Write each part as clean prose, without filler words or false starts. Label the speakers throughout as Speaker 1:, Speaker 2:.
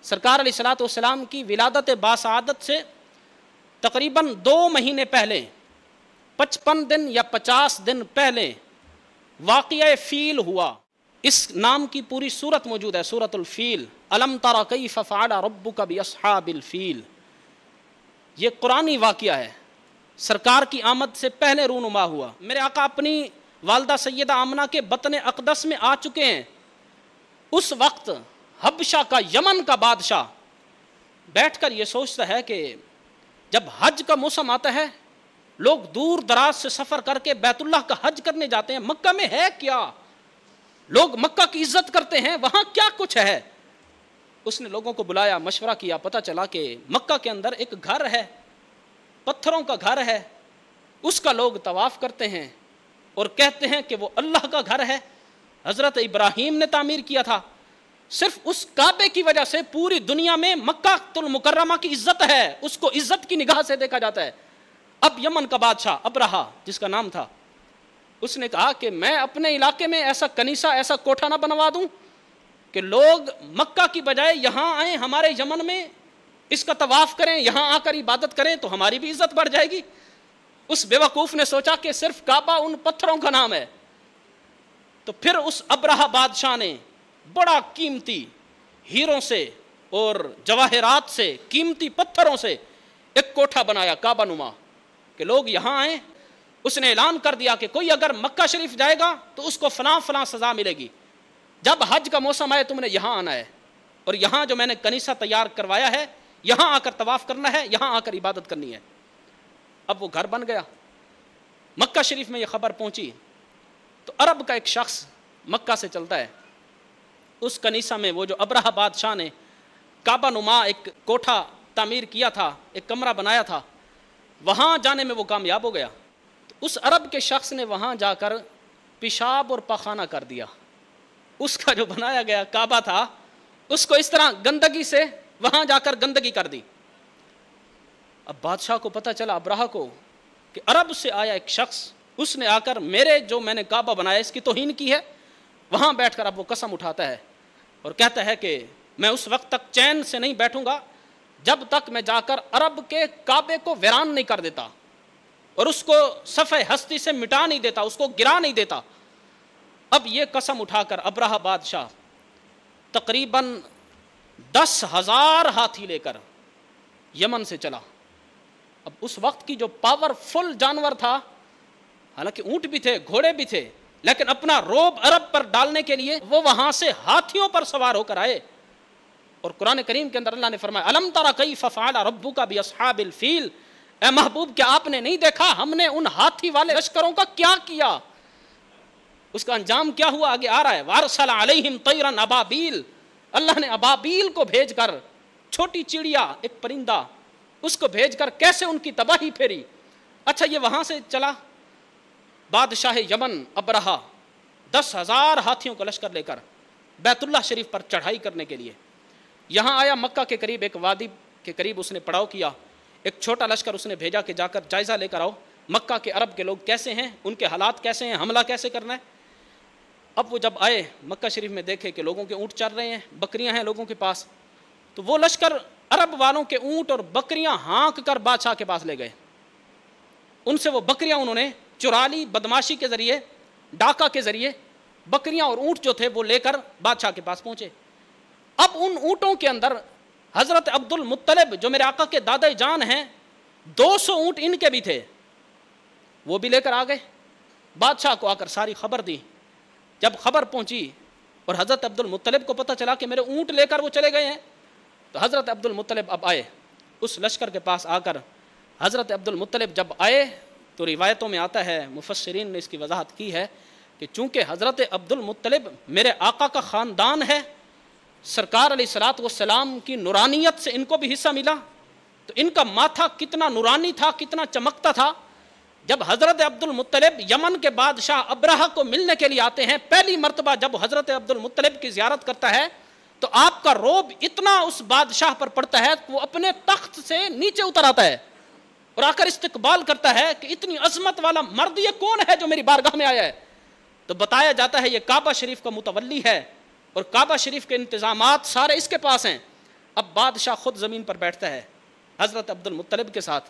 Speaker 1: سرکار علیہ الصلوۃ والسلام کی ولادت باسعادت سے تقریباً 2 مہینے پہلے، 55 دن یا 50 دن پہلے واقعہ فیل ہوا۔ اس نام کی پوری سورت موجود ہے، سورۃ الفیل، الم تر کیف فعل ربک باصحاب الفیل۔ یہ قرآنی واقعہ ہے، سرکار کی آمد سے پہلے رونما ہوا۔ میرے آقا اپنی والدہ سیدہ آمنہ کے بطن اقدس میں آ چکے ہیں۔ اس وقت حبشہ کا، یمن کا بادشاہ بیٹھ کر یہ سوچتا ہے کہ جب حج کا موسم آتا ہے، لوگ دور دراز سے سفر کر کے بیت اللہ کا حج کرنے جاتے ہیں، مکہ میں ہے کیا؟ لوگ مکہ کی عزت کرتے ہیں، وہاں کیا کچھ ہے؟ اس نے لوگوں کو بلایا، مشورہ کیا، پتہ چلا کہ مکہ کے اندر ایک گھر ہے، پتھروں کا گھر ہے، اس کا لوگ طواف کرتے ہیں اور کہتے ہیں کہ وہ اللہ کا گھر ہے، حضرت ابراہیم نے تعمیر کیا تھا۔ صرف اس کعبے کی وجہ سے پوری دنیا میں مکہ المکرمہ کی عزت ہے، اس کو عزت کی نگاہ سے دیکھا جاتا ہے۔ اب یمن کا بادشاہ ابرہہ جس کا نام تھا، اس نے کہا کہ میں اپنے علاقے میں ایسا کنیسہ، ایسا کوٹھا نہ بنوا دوں کہ لوگ مکہ کی بجائے یہاں آئیں، ہمارے یمن میں اس کا طواف کریں، یہاں آ کر عبادت کریں تو ہماری بھی عزت بڑھ جائے گی۔ اس بیوقوف نے سوچا کہ صرف کعبہ ان پتھروں کا نام ہے، تو پھر اس ابرہہ بادشاہ نے بڑا قیمتی ہیروں سے اور جواہرات سے، قیمتی پتھروں سے ایک کوٹھا بنایا کعبہ نما کہ لوگ یہاں آئیں۔ اس نے اعلان کر دیا کہ کوئی اگر مکہ شریف جائے گا تو اس کو فلاں فلاں سزا ملے گی، جب حج کا موسم آئے تم نے یہاں آنا ہے، اور یہاں جو میں نے کنیسہ تیار کروایا ہے یہاں آ کر طواف کرنا ہے، یہاں آ کر عبادت کرنی ہے۔ اب وہ گھر بن گیا۔ مکہ شریف میں یہ خبر پہنچی تو عرب کا ایک شخص مکہ سے چلتا ہے، اس کنیسہ میں وہ جو ابرہہ بادشاہ نے کعبہ نما ایک کوٹھا تعمیر کیا تھا، ایک کمرہ بنایا تھا، وہاں جانے میں وہ کامیاب ہو گیا۔ تو اس عرب کے شخص نے وہاں جا کر پیشاب اور پاخانہ کر دیا۔ اس کا جو بنایا گیا کعبہ تھا اس کو اس طرح گندگی سے وہاں جا کر گندگی کر دی۔ اب بادشاہ کو پتہ چلا، ابرہہ کو، کہ عرب سے آیا ایک شخص، اس نے آ کر میرے جو میں نے کعبہ بنایا اس کی توہین کی ہے۔ وہاں بیٹھ کر اب وہ قسم اٹھاتا ہے اور کہتا ہے کہ میں اس وقت تک چین سے نہیں بیٹھوں گا جب تک میں جا کر عرب کے کعبے کو ویران نہیں کر دیتا اور اس کو صفحہ ہستی سے مٹا نہیں دیتا، اس کو گرا نہیں دیتا۔ اب یہ قسم اٹھا کر ابرہہ بادشاہ تقریباً 10,000 ہاتھی لے کر یمن سے چلا۔ اب اس وقت کی جو پاورفل جانور تھا، حالانکہ اونٹ بھی تھے، گھوڑے بھی تھے، لیکن اپنا روب عرب پر ڈالنے کے لیے وہ وہاں سے ہاتھیوں پر سوار ہو کر آئے۔ اور قرآن کریم کے اندر اللہ نے فرمایا، الم تر کیف فعل ربک باصحاب الفیل، اے محبوب کیا آپ نے نہیں دیکھا ہم نے ان ہاتھی والے لشکروں کا کیا کیا؟ اس کا انجام کیا ہوا آگے آ رہا ہے، وارسل علیہم طیرا ابابیل، اللہ نے ابابیل کو بھیج کر، چھوٹی چڑیا ایک پرندہ، اس کو بھیج کر کیسے ان کی تباہی پھیری۔ اچھا یہ وہاں سے چلا بادشاہ یمن ابرہہ 10,000 ہاتھیوں کا لشکر لے کر بیت اللہ شریف پر چڑھائی کرنے کے لیے یہاں آیا۔ مکہ کے قریب ایک وادی کے قریب اس نے پڑاؤ کیا، ایک چھوٹا لشکر اس نے بھیجا کہ جا کر جائزہ لے کر آؤ مکہ کے عرب کے لوگ کیسے ہیں، ان کے حالات کیسے ہیں، حملہ کیسے کرنا ہے۔ اب وہ جب آئے مکہ شریف میں دیکھے کہ لوگوں کے اونٹ چر رہے ہیں، بکریاں ہیں لوگوں کے پاس، تو وہ لشکر عرب والوں کے اونٹ اور بکریاں ہانک کر بادشاہ کے پاس لے گئے۔ ان سے وہ بکریاں انہوں نے چرا لی، بدماشی کے ذریعے، ڈاکہ کے ذریعے بکریاں اور اونٹ جو تھے وہ لے کر بادشاہ کے پاس پہنچے۔ اب ان اونٹوں کے اندر حضرت عبد المطلب جو میرے آقا کے دادا جان ہیں، 200 اونٹ ان کے بھی تھے، وہ بھی لے کر آ گئے۔ بادشاہ کو آ کر ساری خبر دی۔ جب خبر پہنچی اور حضرت عبد المطلب کو پتہ چلا کہ میرے اونٹ لے کر وہ چلے گئے ہیں، تو حضرت عبد المطلب اب آئے اس لشکر کے پاس۔ آ کر حضرت عبد المطلب جب آئے تو روایتوں میں آتا ہے، مفسرین نے اس کی وضاحت کی ہے کہ چونکہ حضرت عبد المطلب میرے آقا کا خاندان ہے، سرکار علیہ الصلوۃ والسلام کی نورانیت سے ان کو بھی حصہ ملا، تو ان کا ماتھا کتنا نورانی تھا، کتنا چمکتا تھا۔ جب حضرت عبد المطلب یمن کے بادشاہ ابرہہ کو ملنے کے لیے آتے ہیں، پہلی مرتبہ جب حضرت عبد المطلب کی زیارت کرتا ہے تو آپ کا روب اتنا اس بادشاہ پر پڑتا ہے کہ وہ اپنے تخت سے نیچے اتر آتا ہے اور آ کر استقبال کرتا ہے کہ اتنی عظمت والا مرد یہ کون ہے جو میری بارگاہ میں آیا ہے؟ تو بتایا جاتا ہے یہ کعبہ شریف کا متولی ہے اور کعبہ شریف کے انتظامات سارے اس کے پاس ہیں۔ اب بادشاہ خود زمین پر بیٹھتا ہے حضرت عبد المطلب کے ساتھ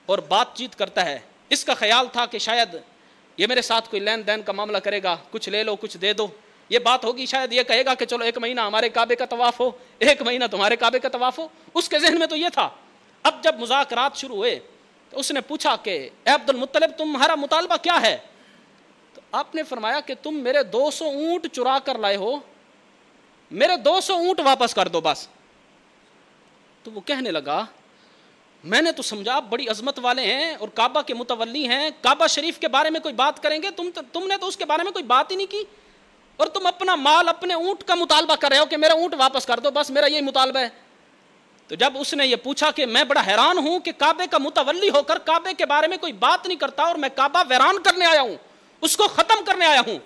Speaker 1: اور بات چیت کرتا ہے. اس کا خیال تھا کہ شاید یہ میرے ساتھ کوئی لین دین کا معاملہ کرے گا, کچھ لے لو کچھ دے دو, یہ بات ہوگی, شاید یہ کہے گا کہ چلو 1 مہینہ ہمارے کعبے کا طواف ہو, 1 مہینہ تمہارے کعبے کا طواف ہو. اس کے ذہن میں تو یہ تھا. اب جب مذاکرات شروع ہوئے تو اس نے پوچھا کہ اے عبد المطلب تمہارا مطالبہ کیا ہے؟ تو آپ نے فرمایا کہ تم میرے 200 اونٹ چرا کر لائے ہو, میرے 200 اونٹ واپس کر دو بس. تو وہ کہنے لگا میں نے تو سمجھا آپ بڑی عظمت والے ہیں اور کعبہ کے متولی ہیں, کعبہ شریف کے بارے میں کوئی بات کریں گے, تم نے تو اس کے بارے میں کوئی بات ہی نہیں کی, اور تم اپنا مال اپنے اونٹ کا مطالبہ کر رہے ہو کہ میرا اونٹ واپس کر دو بس, میرا یہی مطالبہ ہے. تو جب اس نے یہ پوچھا کہ میں بڑا حیران ہوں کہ کعبے کا متولی ہو کر کعبے کے بارے میں کوئی بات نہیں کرتا اور میں کعبہ ویران کرنے آیا ہوں, اس کو ختم کرنے آیا ہوں.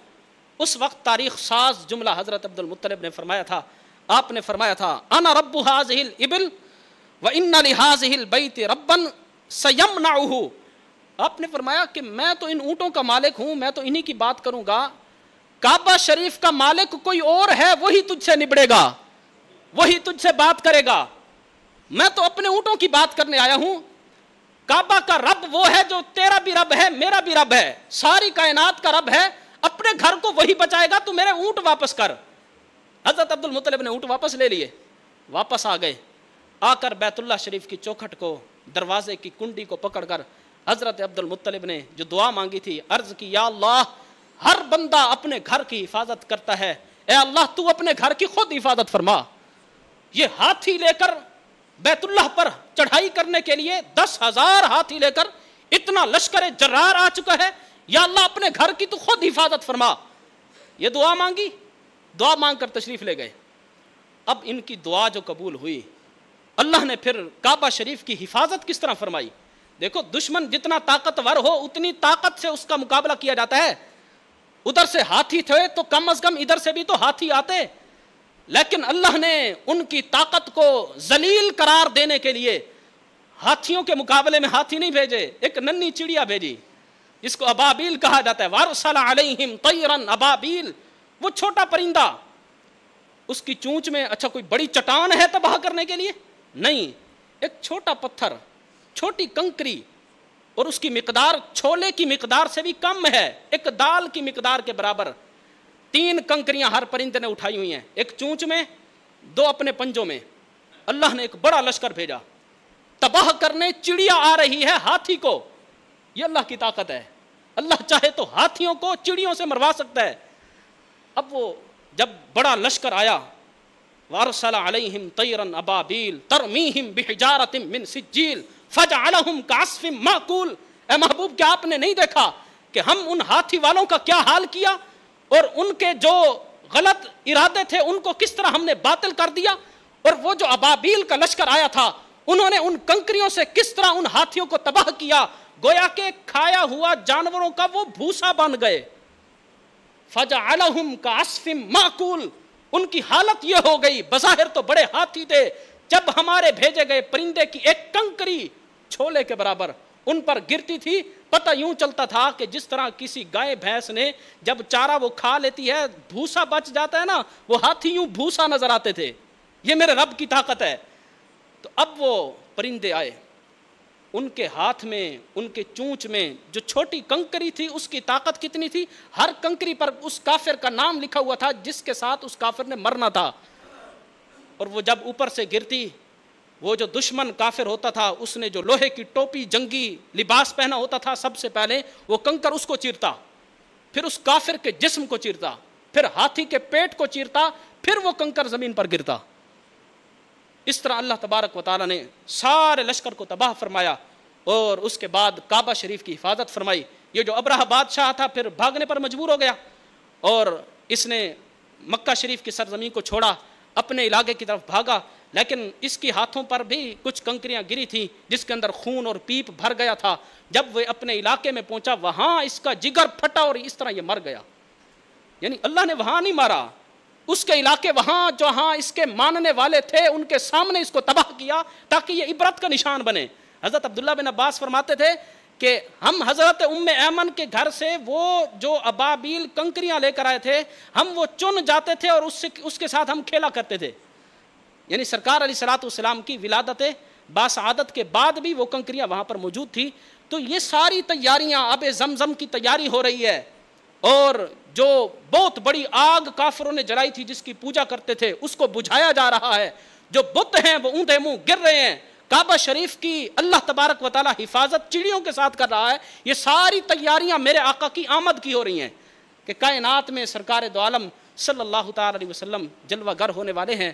Speaker 1: اس وقت تاریخ ساز جملہ حضرت عبد المطلب نے فرمایا تھا, آپ نے فرمایا تھا انا رب هذه الابل وان لهذه البيت ربا سيمنعه. آپ نے فرمایا کہ میں تو ان اونٹوں کا مالک ہوں, میں تو انہی کی بات کروں گا, کعبہ شریف کا مالک کوئی اور ہے, وہی تجھ سے نبڑے گا, وہی تجھ سے بات کرے گا. میں تو اپنے اونٹوں کی بات کرنے آیا ہوں. کعبہ کا رب وہ ہے جو تیرا بھی رب ہے, میرا بھی رب ہے, ساری کائنات کا رب ہے, اپنے گھر کو وہی بچائے گا, تو میرے اونٹ واپس کر. حضرت عبد المطلب نے اونٹ واپس لے لیے, واپس آ گئے. آ کر بیت اللہ شریف کی چوکھٹ کو, دروازے کی کنڈی کو پکڑ کر حضرت عبد المطلب نے جو دعا مانگی تھی عرض کی, یا اللہ ہر بندہ اپنے گھر کی حفاظت کرتا ہے, اے اللہ تو اپنے گھر کی خود حفاظت فرما. یہ ہاتھی لے کر بیت اللہ پر چڑھائی کرنے کے لیے 10,000 ہاتھی لے کر اتنا لشکر جرار آ چکا ہے, یا اللہ اپنے گھر کی تو خود حفاظت فرما. یہ دعا مانگی, دعا مانگ کر تشریف لے گئے. اب ان کی دعا جو قبول ہوئی, اللہ نے پھر کعبہ شریف کی حفاظت کس طرح فرمائی. دیکھو دشمن جتنا طاقتور ہو اتنی طاقت سے اس کا مقابلہ کیا جاتا ہے. ادھر سے ہاتھی تھے تو کم از کم ادھر سے بھی تو ہاتھی آتے, لیکن اللہ نے ان کی طاقت کو ذلیل قرار دینے کے لیے ہاتھیوں کے مقابلے میں ہاتھی نہیں بھیجے, ایک ننھی چڑیا بھیجی جس کو ابابیل کہا جاتا ہے. وارسل علیہم طیرا ابابیل, وہ چھوٹا پرندہ, اس کی چونچ میں اچھا کوئی بڑی چٹان ہے تباہ کرنے کے لیے نہیں, ایک چھوٹا پتھر, چھوٹی کنکری, اور اس کی مقدار چھولے کی مقدار سے بھی کم ہے, ایک دال کی مقدار کے برابر. 3 کنکریاں ہر پرندے نے اٹھائی ہوئی ہیں, ایک چونچ میں, 2 اپنے پنجوں میں. اللہ نے ایک بڑا لشکر بھیجا تباہ کرنے. چڑیا آ رہی ہے ہاتھی کو, یہ اللہ کی طاقت ہے. اللہ چاہے تو ہاتھیوں کو چڑیوں سے مروا سکتا ہے. اب وہ جب بڑا لشکر آیا, وارسل علیہم طیرا ابابیل ترمیہم بحجارۃ من سجیل فجعلہم کعصف مأکول. اے محبوب کیا آپ نے نہیں دیکھا کہ ہم ان ہاتھی والوں کا کیا حال کیا, اور ان کے جو غلط ارادے تھے ان کو کس طرح ہم نے باطل کر دیا, اور وہ جو ابابیل کا لشکر آیا تھا انہوں نے ان کنکریوں سے کس طرح ان ہاتھیوں کو تباہ کیا, گویا کہ کھایا ہوا جانوروں کا وہ بھوسا بن گئے. فجعلہم کعصف مأکول, ان کی حالت یہ ہو گئی, بظاہر تو بڑے ہاتھی تھے, جب ہمارے بھیجے گئے پرندے کی ایک کنکری چھولے کے برابر ان پر گرتی تھی, پتہ یوں چلتا تھا کہ جس طرح کسی گائے بھینس نے جب چارہ وہ کھا لیتی ہے بھوسا بچ جاتا ہے نا, وہ ہاتھی یوں بھوسا نظر آتے تھے. یہ میرے رب کی طاقت ہے. تو اب وہ پرندے آئے, ان کے ہاتھ میں, ان کے چونچ میں جو چھوٹی کنکری تھی اس کی طاقت کتنی تھی, ہر کنکری پر اس کافر کا نام لکھا ہوا تھا جس کے ساتھ اس کافر نے مرنا تھا. اور وہ جب اوپر سے گرتی, وہ جو دشمن کافر ہوتا تھا اس نے جو لوہے کی ٹوپی جنگی لباس پہنا ہوتا تھا, سب سے پہلے وہ کنکر اس کو چیرتا, پھر اس کافر کے جسم کو چیرتا, پھر ہاتھی کے پیٹ کو چیرتا, پھر وہ کنکر زمین پر گرتا. اس طرح اللہ تبارک و تعالیٰ نے سارے لشکر کو تباہ فرمایا اور اس کے بعد کعبہ شریف کی حفاظت فرمائی. یہ جو ابرہہ بادشاہ تھا پھر بھاگنے پر مجبور ہو گیا اور اس نے مکہ شریف کی سرزمین کو چھوڑا, اپنے علاقے کی طرف بھاگا, لیکن اس کی ہاتھوں پر بھی کچھ کنکریاں گری تھیں جس کے اندر خون اور پیپ بھر گیا تھا. جب وہ اپنے علاقے میں پہنچا وہاں اس کا جگر پھٹا اور اس طرح یہ مر گیا. یعنی اللہ نے وہاں نہیں مارا, اس کے علاقے وہاں جہاں اس کے ماننے والے تھے ان کے سامنے اس کو تباہ کیا تاکہ یہ عبرت کا نشان بنے. حضرت عبداللہ بن عباس فرماتے تھے کہ ہم حضرت ام ایمن کے گھر سے وہ جو ابابیل کنکریاں لے کر آئے تھے ہم وہ چن جاتے تھے اور اس کے ساتھ ہم کھیلا کرتے تھے. یعنی سرکار علیہ الصلوۃ والسلام کی ولادت باسعادت کے بعد بھی وہ کنکریاں وہاں پر موجود تھی. تو یہ ساری تیاریاں، اب زمزم کی تیاری ہو رہی ہے، اور جو بہت بڑی آگ کافروں نے جلائی تھی جس کی پوجا کرتے تھے اس کو بجھایا جا رہا ہے. جو بت ہیں وہ اونھے منہ گر رہے ہیں. کعبہ شریف کی اللہ تبارک و تعالی حفاظت چڑیوں کے ساتھ کر رہا ہے. یہ ساری تیاریاں میرے آقا کی آمد کی ہو رہی ہیں کہ کائنات میں سرکار دو عالم صلی اللہ تعالی علیہ وسلم جلوہ گر ہونے والے ہیں.